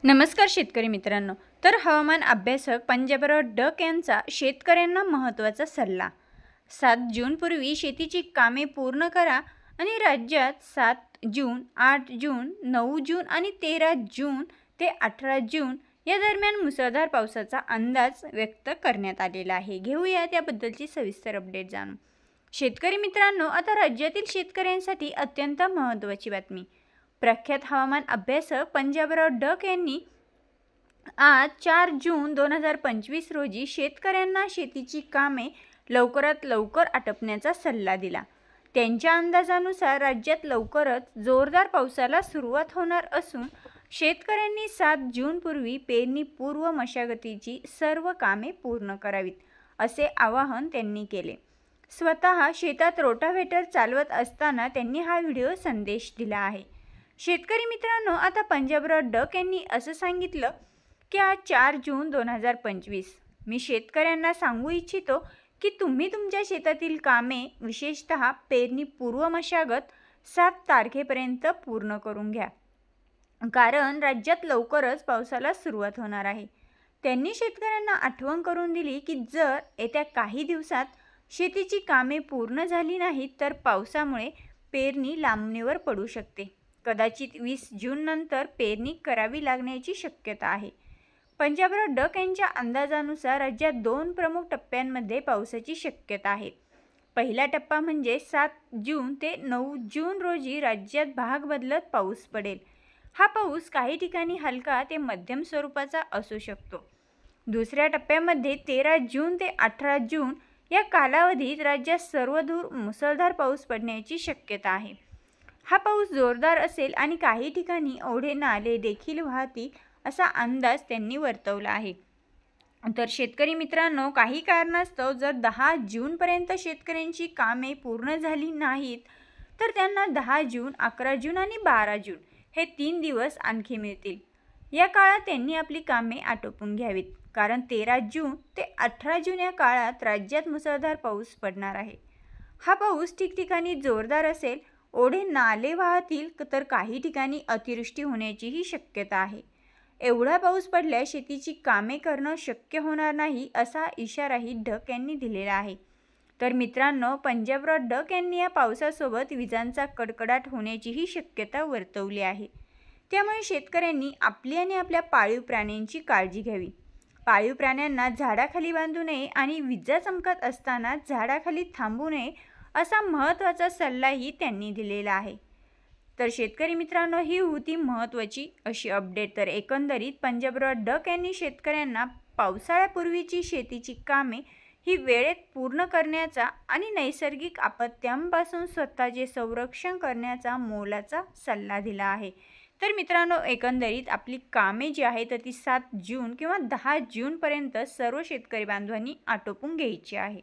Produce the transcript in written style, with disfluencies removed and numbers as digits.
नमस्कार शेतकरी मित्रांनो. तर हवामान अभ्यासक पंजाबराव डक यांचा शेतकऱ्यांना महत्त्वाचा सल्ला. 7 जूनपूर्वी शेतीची कामे पूर्ण करा आणि राज्यात 7 जून, 8 जून, 9 जून आणि 13 जून ते 18 जून या दरम्यान मुसळधार पावसाचा अंदाज व्यक्त करण्यात आलेला आहे. घेऊया त्याबद्दलची सविस्तर अपडेट जाणून. शेतकरी मित्रांनो, आता राज्यातील शेतकऱ्यांसाठी अत्यंत महत्त्वाची बातमी. प्रख्यात हवामान अभ्यासक पंजाबराव डक यांनी आज 4 जून 2025 रोजी शेतकऱ्यांना शेतीची कामे लवकरात लवकर आटपण्याचा सल्ला दिला. त्यांच्या अंदाजानुसार राज्यात लवकरच जोरदार पावसाला सुरुवात होणार असून शेतकऱ्यांनी 7 जूनपूर्वी पेरणीपूर्व मशागतीची सर्व कामे पूर्ण करावीत, असे आवाहन त्यांनी केले. स्वतः शेतात रोटाव्हेटर चालवत असताना त्यांनी हा व्हिडिओ संदेश दिला आहे. शेतकरी मित्रांनो, आता पंजाबराव डक यांनी असं सांगितलं की आज 4 जून 2025 मी शेतकऱ्यांना सांगू इच्छितो की तुम्ही तुमच्या शेतातील कामे, विशेषतः पेरणीपूर्व मशागत 7 तारखेपर्यंत पूर्ण करून घ्या, कारण राज्यात लवकरच पावसाला सुरुवात होणार आहे. त्यांनी शेतकऱ्यांना आठवण करून दिली की जर येत्या काही दिवसात शेतीची कामे पूर्ण झाली नाहीत तर पावसामुळे पेरणी लांबणीवर पडू शकते. कदाचित 20 जून नंतर पेरणी करावी लागण्याची शक्यता आहे. पंजाबराव डक यांच्या अंदाजानुसार राज्यात 2 प्रमुख टप्प्यांमध्ये पावसाची शक्यता आहे. पहिला टप्पा म्हणजे 7 जून ते 9 जून रोजी राज्यात भाग बदलत पाऊस पडेल. हा पाऊस काही ठिकाणी हलका ते मध्यम स्वरूपाचा असू शकतो. दुसऱ्या टप्प्यामध्ये 13 जून ते 18 जून या कालावधीत राज्यात सर्वदूर मुसळधार पाऊस पडण्याची शक्यता आहे. हा पाऊस जोरदार असेल आणि काही ठिकाणी ओढे नाले देखील वाहतील असा अंदाज त्यांनी वर्तवला आहे. तर शेतकरी मित्रांनो, काही कारणास्तव जर 10 जूनपर्यंत शेतकऱ्यांची कामे पूर्ण झाली नाहीत तर त्यांना 10 जून, 11 जून आणि 12 जून हे 3 दिवस आणखी मिळतील. या काळात त्यांनी आपली कामे आटोपून घ्यावीत, कारण 13 जून ते 18 जून या काळात राज्यात मुसळधार पाऊस पडणार आहे. हा पाऊस ठिकठिकाणी जोरदार असेल, ओढे नाले वाहतील तर काही ठिकाणी अतिवृष्टी होण्याचीही शक्यता आहे. एवढा पाऊस पडल्यास शेतीची कामे करणं शक्य होणार नाही, असा इशाराही डक यांनी दिलेला आहे. तर मित्रांनो, पंजाबराव डक यांनी या पावसासोबत विजांचा कडकडाट होण्याचीही शक्यता वर्तवली आहे. त्यामुळे शेतकऱ्यांनी आपली आणि आपल्या पाळीव प्राण्यांची काळजी घ्यावी. पाळीव प्राण्यांना झाडाखाली बांधू नये आणि विजा चमकत असताना झाडाखाली थांबू नये, असा महत्त्वाचा सल्लाही त्यांनी दिलेला आहे. तर शेतकरी मित्रांनो, ही होती महत्त्वाची अशी अपडेट. तर एकंदरीत पंजाबराव डक यांनी शेतकऱ्यांना पावसाळ्यापूर्वीची शेतीची कामे ही वेळेत पूर्ण करण्याचा आणि नैसर्गिक आपत्त्यांपासून स्वतःचे संरक्षण करण्याचा मोलाचा सल्ला दिला आहे. तर मित्रांनो, एकंदरीत आपली कामे जी आहेत ती 7 जून किंवा 10 जूनपर्यंत सर्व शेतकरी बांधवांनी आटोपून घ्यायची आहे.